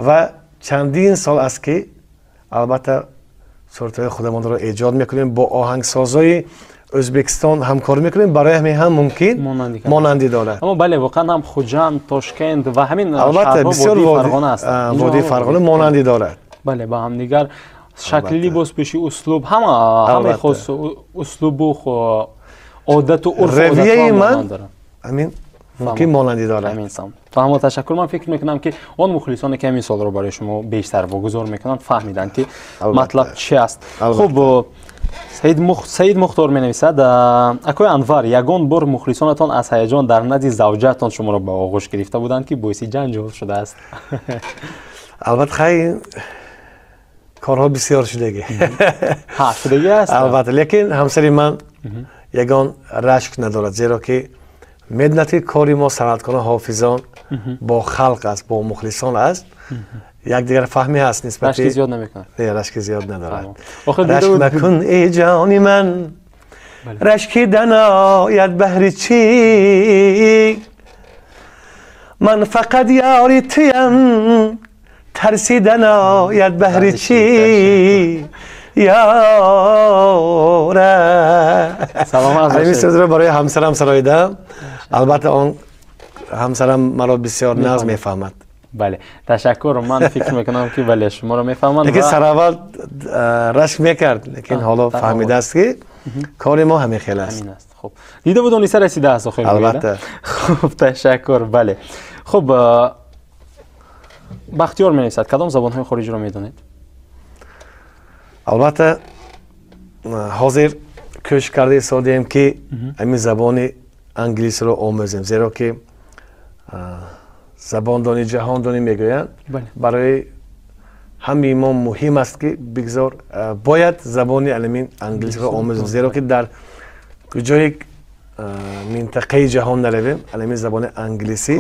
و چندین سال است که البته سرودهای خودمان را ایجاد میکنیم. با آهنگسازهای ازبکستان همکاری میکنیم. برای همین هم ممکن مانندی دارد. اما بله واقعا هم خوجند، تاشکند و همین البته بسیار فرغانه است. وادی فرغانه مانندی دارد. بله با هم دیگر شکل لباس پوشی اسلوب همه خاص اسلوب و عادت و عرف رویه من همین ممکن مانندی دارد. همین سام. فهم تشکر. من فکر میکنم که اون مخلصانی که همین سال رو برای شما بیشتر واگذار میکنن فهمیدن که مطلب چی است. خب سید مختار می‌نویسد اکوی انور یگان بار مخلصانتان از هیجان در نزد زوجه‌تان شما را به آغوش گرفته بودند که باعث جنجال شده است؟ البته خیلی کارها بسیار شدگی شدگی است. البته لیکن همسری من یگان رشک ندارد، زیرا که مدنتی کاری ما صنعتکاران حافظان با خلق است، با مخلصان است. یک دیگر فهمی هست نسبت رشک زیاد نمیکنه. نه رشک زیاد ندارد. رشک نکن ای جانی من رشکی دنایت بهر چی، من فقط یاری تیم ترسیدن آید بهر چی یاره. سلامت باشید. همین سرود را برای همسرم سراییدم. البته اون همسرم مرا بسیار ناز میفهمد. بله تشکر. من فکر میکنم که بله شما رو میفهمن. لیکن سر اول رشک میکرد، لیکن حالا فهمیده است که کار ما همین خیلی است. همین است. خب دیده بود اونیسه رسیده است آخر. البته. خب تشکر. بله خب بختیار می‌نویسد کدام زبان‌های خارجی رو می‌دونید؟ البته حاضر کوشش کرده ایستادیم که همین زبان انگلیسی رو آموزیم، زیرا که забондони ҷаҳондонӣ мегӯянд Бале. барои ҳамаи мо муҳим аст ки бигзор бояд забони аламин англисиро омӯзем, зеро ки дар куҷое минтақаи ҷаҳон наравем аламин забони англисӣ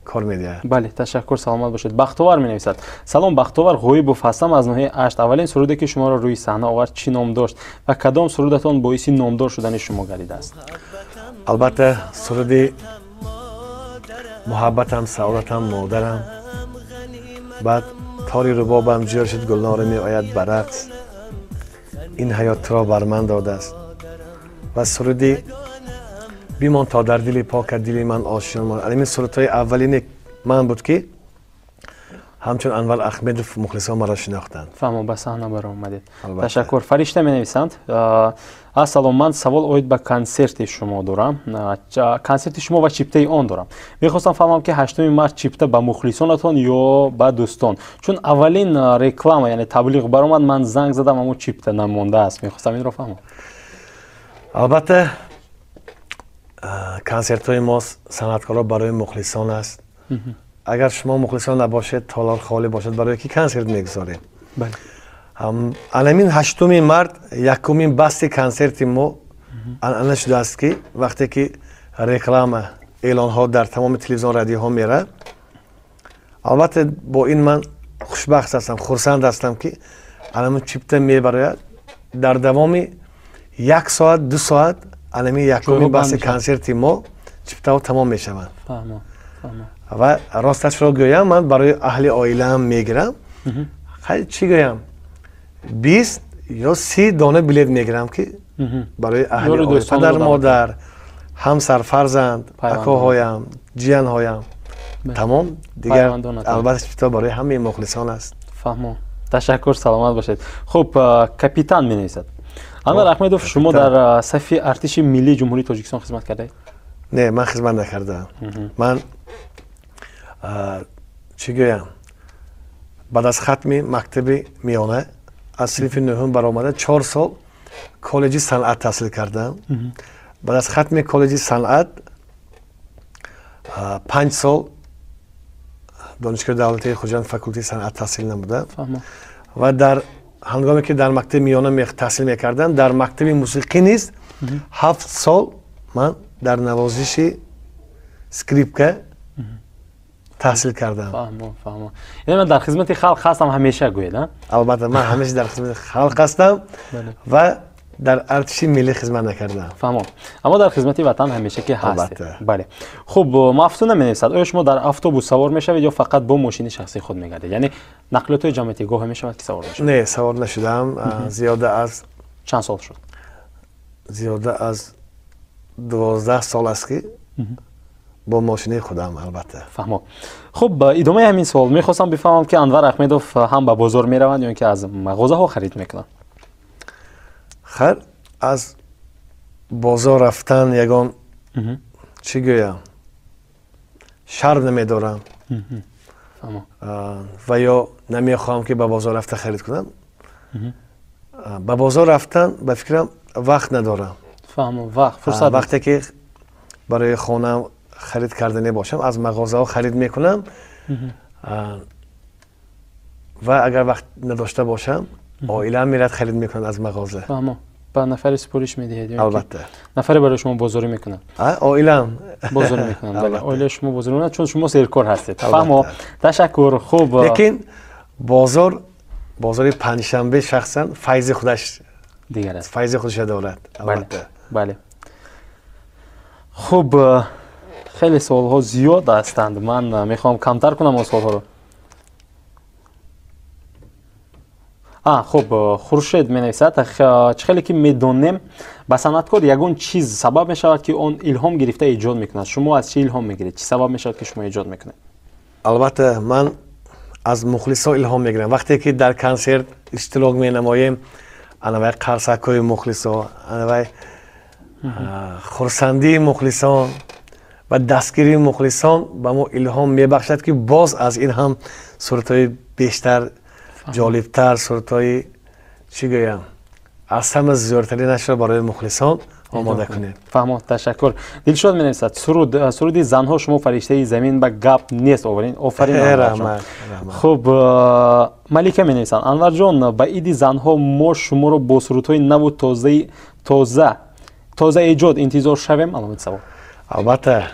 кор медиҳад. бале, ташаккур, саломат бошед. Бахтовар менависад: салом, Бахтовар Ғоибов ҳастам аз ноҳияи Ашт. Аввалин суруде ки шуморо рӯи саҳна овард чӣ ном дошт ва кадом сурудатон боиси номдор шудани шумо гардидааст? албатта суруди муҳаббатам, саодатам, модарам, баъд тори рубобам ҷӯр шуд, гулноре меояд ба рақс, ин ҳаёт туро бар ман додааст ва суруди бимон то дар дили пока дили ман ошиён мон. Аламин сурудҳои аввалини ман буд ки ҳамчун Анвар Ахмедов мухлисон маро шинохтанд. фаҳмо, ба саҳна баромадед. Албатта. Ташаккур. Фаришта менависанд: ассалом, ман савол оид ба консерти шумо дорам. Консерти шумо ва чиптаи он дорам. Мехостам фаҳмам ки 8 март чипта ба мухлисонатон ё ба дӯстон? Чун аввалин реклама, яъне таблиғ баромад, ман занг задам, аммо чипта намондааст. Мехостам инро фаҳмам. албатта консертҳои мо санъаткоро барои мухлисон аст. агар шумо мухлисон набошед, толор холӣ бошад, барои ки консерт мегузорем? Бале. аламин 8 март якумин басти консерти мо анъана шудааст ки вақте ки реклама, эълонҳо дар тамоми телевизион, радиоҳо мерад. албатта бо ин ман хушбахт ҳастам, хурсанд ҳастам ки аламин чипта мебарояд дар давоми 1 соат 2 соат аламин якумин басти консерти мо чиптаҳо тамом мешаванд. Фаҳмо, фаҳмо. ва росташро гӯям, ман барои аҳли оилаам мегирам. хай чӣ гӯям, 20 ё 30 дона билет мегирам ки барои аҳли оила, падар, модар, ҳамсар, фарзанд, акоҳоям, ҷиянҳоям, тамом дигар. албатта чипта барои ҳамаи мухлисон аст. фаҳмо. Ташаккур, саломат бошед. Хуб, капитан менависад: Анвар Ахмедов, шумо дар сафи артиши миллии ҷумҳурии Тоҷикистон хизмат кардаед? Не, ман хизмат накардам. ман чӣ гӯям, баъд аз хатми мактаби миёна аз синфи 9 баромада 4 сол коллеҷи санъат таҳсил кардам. баъд аз хатми коллеҷи санъат 5 сол донишгоҳи давлатии хуҷанд факултаи санъат таҳсил намудам. ва дар ҳангоме ки дар мактаби миёна таҳсил мекардам, дар мактаби мусиқӣ низ 7 сол ман дар навозиши скрипка таҳсил кардам. фаҳмо. Яъне ман дар хизмати халқ ҳастам ҳамеша гӯед? албатта ман ҳамеша дар хизмати халқ ҳастам ва дар артиши миллӣ хизмат накардам. фаҳмо. Аммо дар хизмати ватан ҳамеша ки ҳастед. бале. хуб, мафтуна менависад: оё шумо дар автобус савор мешавед ё фақат бо мошини шахсии худ мегардед? Яъне нақлиётҳои ҷамъиятӣ гоҳе мешавад ки савор мешавед? Не, савор нашудам. зиёда аз чанд сол шуд? зиёда аз 12 сол аст ки бо мошини худам. албатта. фаҳмо. хуб, идомаи ҳамин savol мехостам бифаҳмам ки Анвар Ахмедов ҳам ба бозор мераванд ё ки аз мағозаҳо харид мекунанд? хар аз бозор рафтан ягон чӣ гӯям, шарм намедорам ва ё намехоҳам ки ба бозор рафта харид кунам. ба бозор рафтан ба фикрам вақт надорам. фаҳмо, вақт, фурсат. вақте ки барои хонам харид кардане бошам, аз мағозаҳо харид мекунам ва агар вақт надошта бошам, оилаам мерад харид мекунад аз мағоза. фаҳмо. ба нафаре сипориш медиҳед? албатта. нафаре барои шумо бозорӣ мекунад? оилаам бозорӣ мекунад. оилаи шумо бозорӣ мекунад, чун шумо серкор ҳастед. фаҳмо. ташаккур. хуб, лекин бозори панҷшанбе шахсан файзи худаш дигар аст. файзи худаш дорад. албатта. бале. хуб, хеле суолҳо зиёд ҳастанд. ман мехоҳам камтар кунам он суолҳоро. хуб, Хуршед менависад: чӣ хеле ки медонем, ба санъаткор ягон чиз сабаб мешавад ки он илҳом гирифта эҷод мекунад. шумо аз чӣ илҳом мегиред? чӣ сабаб мешавад ки шумо эҷод мекунед? албатта ман аз мухлисо илҳом мегирам. вақте ки дар консерт иштирок менамоем, анавай қарсакҳои мухлисо, анавай хурсандии мухлисон ва дастгирии мухлисон ба мо илҳом мебахшад ки боз аз ин ҳам суратҳои бештар, ҷолибтар, суратҳои чӣ гӯям, аз ҳама зиёдтаринашро барои мухлисон آماده کنیم. فهمید. تشکر. دلشاد می‌نویسد سرودی زنها شما فرشته زمین به گپ نیست آفرین. رحمت. خب ملیکه می‌نویسند انور جان با ایدی زنها ما شما رو با سرودهای نو و تازه ایجاد انتظار شویم؟ علامت سوال. البته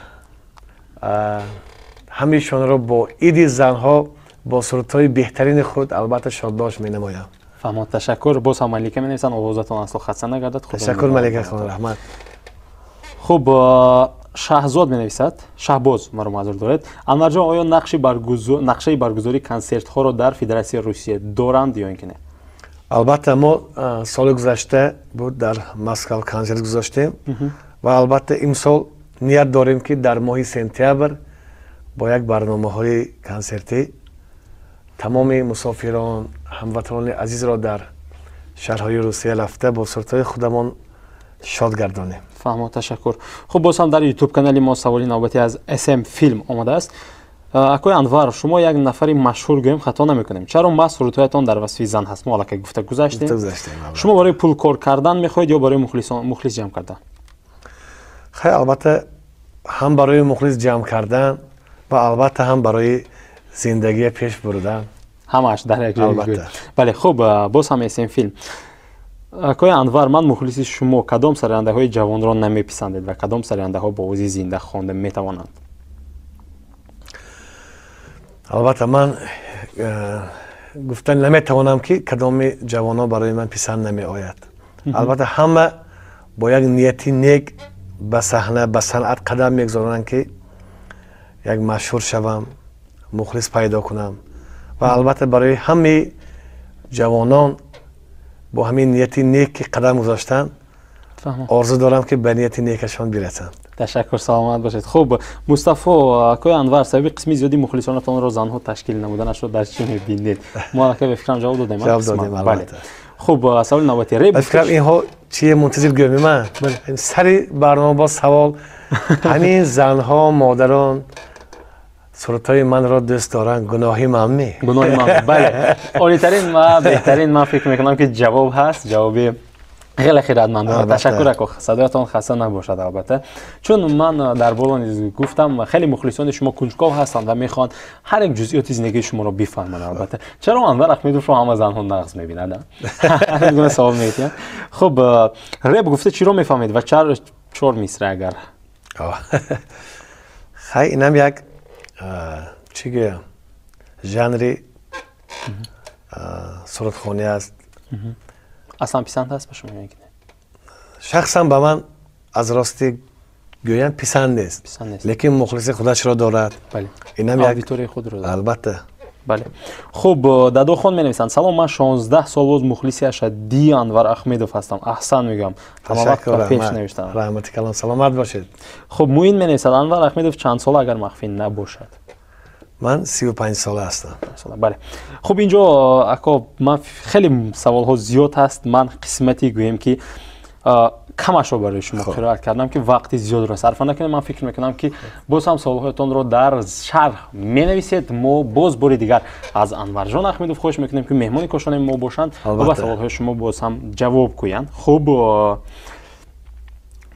همیشون رو با ایدی زنها با سرودهای بهترین خود البته شادباش می‌نمایم. فهمید. تشکر. باز هم ملیکه می‌نویسند آوازتون اصلا خسته نگردد. تشکر ملیکه خانم رحمت. خب شهزاد می‌نویسد شهباز مرا معذور دارید انور جان آیا نقشه برگزاری کنسرت ها را در فدراسیون روسیه دارند یا اینکه نه؟ البته ما سال گذشته بود در مسکو کنسرت گذاشتیم و البته امسال نیت داریم که در ماه سپتامبر با یک برنامه‌های کنسرتی تمام مسافران هموطنان عزیز را در شهرهای روسیه رفته با سرودهای خودمان شاد گردانیم. فهمید. تشکر. خب باز هم در یوتیوب کانال ما سوالی نوبتی از SM فیلم آمده است. اکوی انور شما یک نفری مشهور گویم خطا نمی‌کنیم چرا ما سرودهایتان در وصف زن هست؟ ما الان گفته گذاشتیم. شما برای پول کار کردن می‌خواید یا برای مخلص جمع کردن؟ خیلی البته هم برای مخلص جمع کردن و البته هم برای زندگی پیش بردن. همش در یک جای. بله خب باز هم SM فیلم. اکوی انور من مخلص شما کدام سراینده‌های جوان را نمی‌پسندید و کدام سراینده‌ها با اوزی زنده خوانده می‌توانند؟ البته من گفتن نمی‌توانم که کدام جوان‌ها برای من پسند نمی‌آید. البته همه با یک نیتی نیک به صحنه به صنعت قدم می‌گذارند که یک مشهور شوم مخلص پیدا کنم و البته برای همه جوانان با همین نیتی نیک که قدم گذاشتن آرزو دارم که به نیتی نیکشان برسند. تشکر. سلامت باشید. خب مصطفی اکوی انور سبب قسمی زیادی مخلصانتان را زنها تشکیل نمودنش را در چی می‌بینید؟ ما که به فکرم جواب دادیم. جواب دادیم البته. خب سوال نوبتی ریب فکرم اینها چیه منتظر گویم من سری برنامه با سوال همین زنها مادران سرودهای من را دوست دارن گناهی من می بله عالی‌ترین و بهترین من فکر میکنم که جواب هست جوابی خیلی خیرمندانه. تشکر اکو صدایتان خسته نباشد. البته چون من در بالا نیز گفتم خیلی مخلصان شما کنجکاو هستند و میخوان هر یک جزئیات زندگی شما رو بفهمن. البته چرا انور احمدوف رو همه زنها نقص میبیند؟ همین گونه سوال میکنم. خب ریب گفته چی رو میفهمید و چهار میسره اگر خیلی اینم یک چی گویم ژانری سرودخوانی است. اصلا پسند هست به شما یا اینکه نه؟ شخصا به من از راستی گویم پسند نیست لیکن مخلص خودش را دارد. بله اینم آدیتوری خود رو دارد. البته. بله خب دادو خان می‌نویسند سلام من 16 سال بود مخلص اشدی انور احمدوف هستم. احسن میگم. تشکر. پیش نوشتم. رحمت کلام سلامت باشید. خب موین می‌نویسد انور احمدوف چند سال اگر مخفی نباشد؟ من 35 ساله هستم. بله خب اینجا اکو من خیلی سوال ها زیاد هست. من قسمتی گویم که کمش رو برای شما قرائت کردم که وقتی زیاد رو صرف نکنم. من فکر میکنم که باز هم سوالهایتان رو در شرح مینویسید. ما باز بار دیگر از انور جان احمدوف خواهش میکنیم که مهمانی کاشان ما باشند و با سوالهای شما باز هم جواب کوین. خب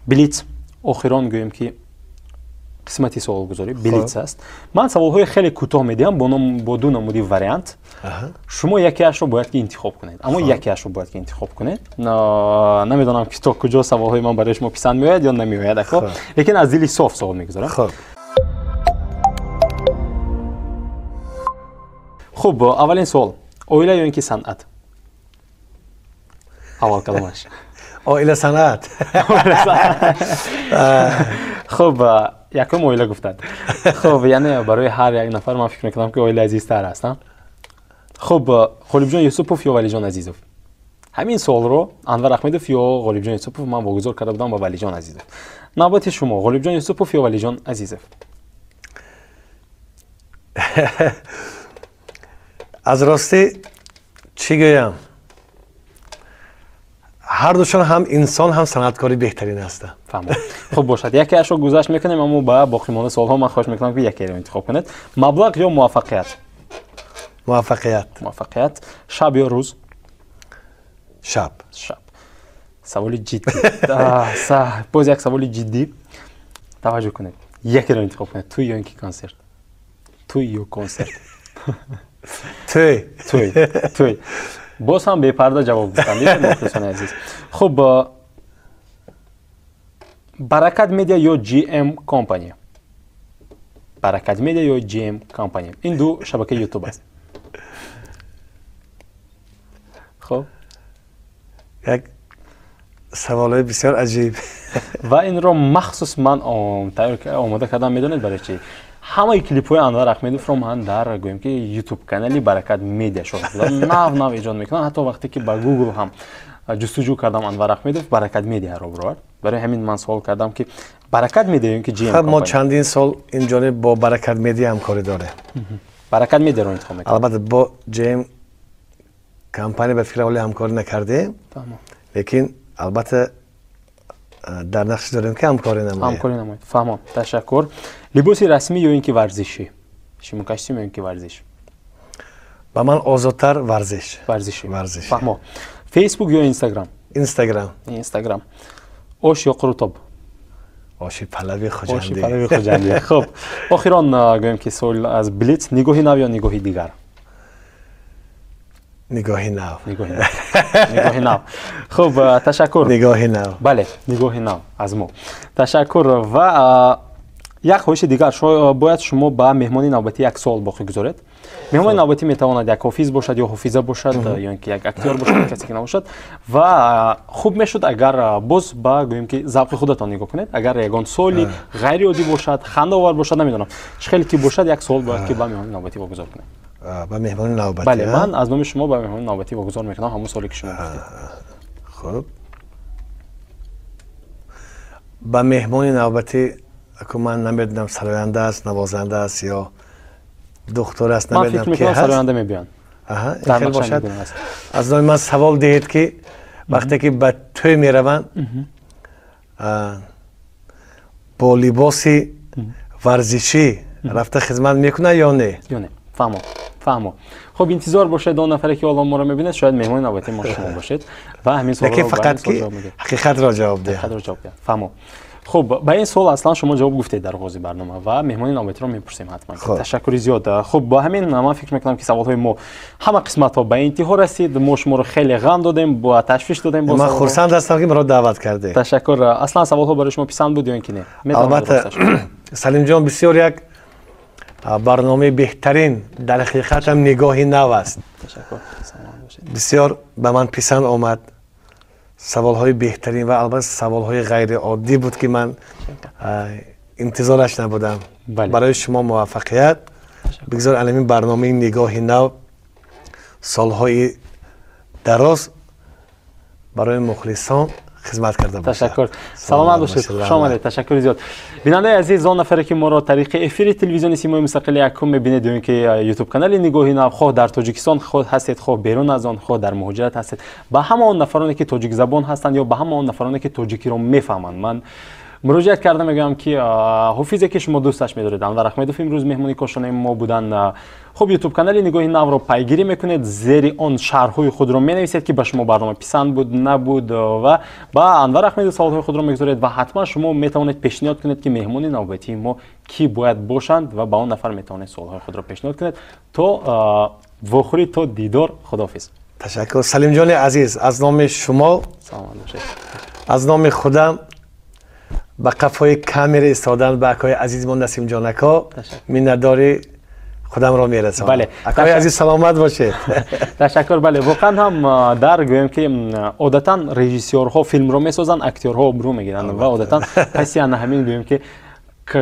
بلیت آخران گویم که قسمتی سوال گذاری بلیت است. من سوالهای خیلی کوتاه میدم با دو نمودی وریانت. شما یکیش رو باید که انتخاب کنید اما یکیش رو باید که انتخاب کنید. نمیدونم که تا کجا سوالهای من برای شما پسند میاد یا نمیاد لیکن از دلی صاف سوال میگذارم. خب اولین سوال اویلا یا اینکه صنعت؟ اول کلمش اویلا صنعت. خب یکم اویلا گفتند. خب یعنی برای هر یک نفر من فکر میکنم که اویلا عزیزتر هستن. خب غالب جان یوسفوف یا ولی جان عزیزوف؟ همین سوال رو انور احمدوف یا غالب جان یوسفوف من واگذار کرده بودم با ولی جان عزیزوف. نوبت شما غالب جان یوسفوف یا ولی جان عزیزوف؟ از راستی چی گویم هر دوشان هم انسان هم صنعتکاری بهترین هستند. فهمید. خب باشد یکیش رو گذشت میکنیم اما با باقی مانده سوال ها من خواهش میکنم که یکی رو انتخاب کنید. مبلغ یا موفقیت؟ موفقیت. موفقیت. شب یا روز؟ شب. شب. سوال جدی. باز یک سوال جدی. توجه کنید. یکی رو انتخاب کنید. توی یا اینکه کنسرت. توی یا کنسرت. توی. باز هم بی پرده جواب بدم. دیدید مخلصان عزیز. خب برکت میدیا یا جی ام کمپانی. برکت میدیا یا جی ام کمپانی. این دو شبکه یوتیوب است. خب یک سوال بسیار عجیب و این رو مخصوص من آماده کردم. میدونید برای چی؟ همه کلیپ های انور احمدی رو من در گویم که یوتیوب کانالی برکت میدیا شد. نو ایجاد میکنن. حتی وقتی که با گوگل هم جستجو کردم انور احمدی برکت میدیا رو برابر. برای همین من سوال کردم که برکت میدیا یا که جی ام کمپانی. ما چندین سال این جانب با برکت میدیا همکاری داره. برکت میدیا رو انتخاب میکنم. البته با جی ام کمپانی به فعل همکاری نکردیم. لیکن البته در نقش داریم که همکاری نماییم. فهمم. تشکر. لباس رسمی یا اینکه ورزشی؟ شما کاستیم یا اینکه ورزش؟ با من آزادتر ورزشی. ورزش. فهمم. فیسبوک یا اینستاگرام؟ اینستاگرام. آش یا قروتاب؟ آشی پهلوی خوجندی. خب آخران گویم که سوال از بلیت نگاهی نو یا نگاهی دیگر؟ نگاهی نو. خب تشکر. نگاهی نو. بله نگاهی نو از ما. تشکر. و یک خواهش دیگر باید شما با مهمانی نوبتی یک سوال باقی گذارید. مهمان نوبتی میتواند یک حافظ باشد یا حافظه باشد یا اینکه یک اکتور باشد کسی که نباشد و خوب میشد اگر باز با گویم که ذوق خودتان نگاه کنید. اگر یگان سوالی غیر عادی باشد خنده آور باشد نمیدونم چه خیلی که باشد یک سوال باید که با مهمان نوبتی واگذار کنید. با مهمان نوبتی. بله من از نام شما با مهمان نوبتی واگذار میکنم همون سوالی که شما گفتید. خب با مهمان نوبتی که من نمیدونم سراینده است نوازنده است یا دکتر است نمیدونم من فکر میکنم سراینده میبیان. این خیلی باشد. از نام من سوال دهید که وقتی که به توی میروند با لباس ورزشی رفته خدمت میکنه یا نه؟ فهمم. خب انتظار باشید دو نفری که الان ما رو میبینید شاید مهمان نوبتی ما شما باشید و همین سوال رو فقط که حقیقت را جواب ده. فهمم. خب با این سوال اصلا شما جواب گفتید در آغاز برنامه و مهمانی نوبتی رو میپرسیم حتما. تشکر زیاد. خب با همین من فکر میکنم که سوال‌های ما همه قسمت‌ها به انتها رسید. ما شما رو خیلی غم دادیم با تشویش دادیم. من خرسند هستم که مرا دعوت کردید. تشکر. اصلا سوال‌ها برای شما پسند بود یا اینکه نه؟ البته سلیم جان بسیار یک برنامه بهترین در حقیقت هم نگاهی نو است. تشکر. بسیار به من پسند آمد. سوال‌های بهترین و البته سوال‌های غیر عادی بود که من انتظارش نبودم. برای شما موفقیت. بگذار علمی برنامه نگاهی نو سال‌های دراز برای مخلصان خدمت کرده باشه. تشکر. سلامت باشید. خوش آمدید. تشکر زیاد. بیننده عزیز آن نفری که ما را طریق افیر تلویزیون سیمای مستقل یکم می‌بینید و اینکه یوتیوب کانال نگاهی نو خود در تاجیکستان خود هستید خود بیرون از آن خود در مهاجرت هستید با همه آن نفرانی که تاجیک زبان هستند یا با همه آن نفرانی که تاجیکی رو میفهمند من مراجعت کردم میگم که حافظی که شما دوستش می‌دارید انور احمدی امروز مهمانی کاشانه ما بودن. خب یوتیوب کانال نگاهی نو رو پیگیری میکنید زیر آن شرح‌های خود رو می‌نویسید که به شما برنامه پسند بود نبود و با انور احمدی سوال‌های خود رو می‌گذارید و حتما شما میتوانید پیشنهاد کنید که مهمانی نوبتی ما کی باید باشند و با اون نفر میتوانید سوال‌های خود رو پیشنهاد کنید تا وخوری تا دیدار. خداحافظ. تشکر سلیم جان عزیز. از نام شما از نام خودم با قفای کامر ایستادن به اکای عزیزمون نسیم جانکا مینداری خودم را میرسانم. بله. اکای عزیز سلامت باشید. تشکر. بله واقعا هم در گویم که عادتا رژیسورها فیلم رو میسازن اکتورها ابرو میگیرن و عادتا پس همین گویم که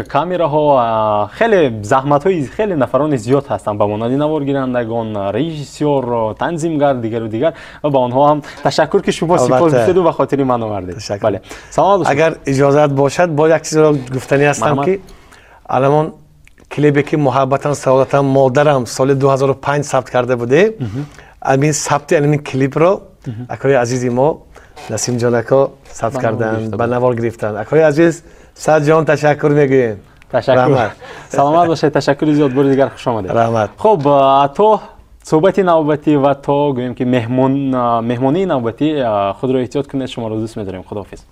کامراها خیلی زحمت‌های خیلی نفران زیاد هستند با مانند نوارگیرندگان رژیسور تنظیمگر دیگر و دیگر و با آنها هم تشکر که شما سپاس گفتید و به خاطر من آوردید. بله سلام. اگر اجازت باشد با یک چیز را گفتنی هستم که الان کلیپی که محبتاً سعادتاً مادرم سال 2005 ثبت کرده بوده همین ثبت همین کلیپ رو اکای عزیز ما نسیم جانکا ثبت کردن به نوار گرفتن. اکای عزیز سعد جان تشکر میگویم. تشکر. سلامت باشید. تشکر زیاد. بار دیگر خوش آمدید. رحمت. خب تو صحبت نوبتی و تا گویم که مهمانی نوبتی خود را احتیاط کنید. شما را دوست می‌داریم. خداحافظ.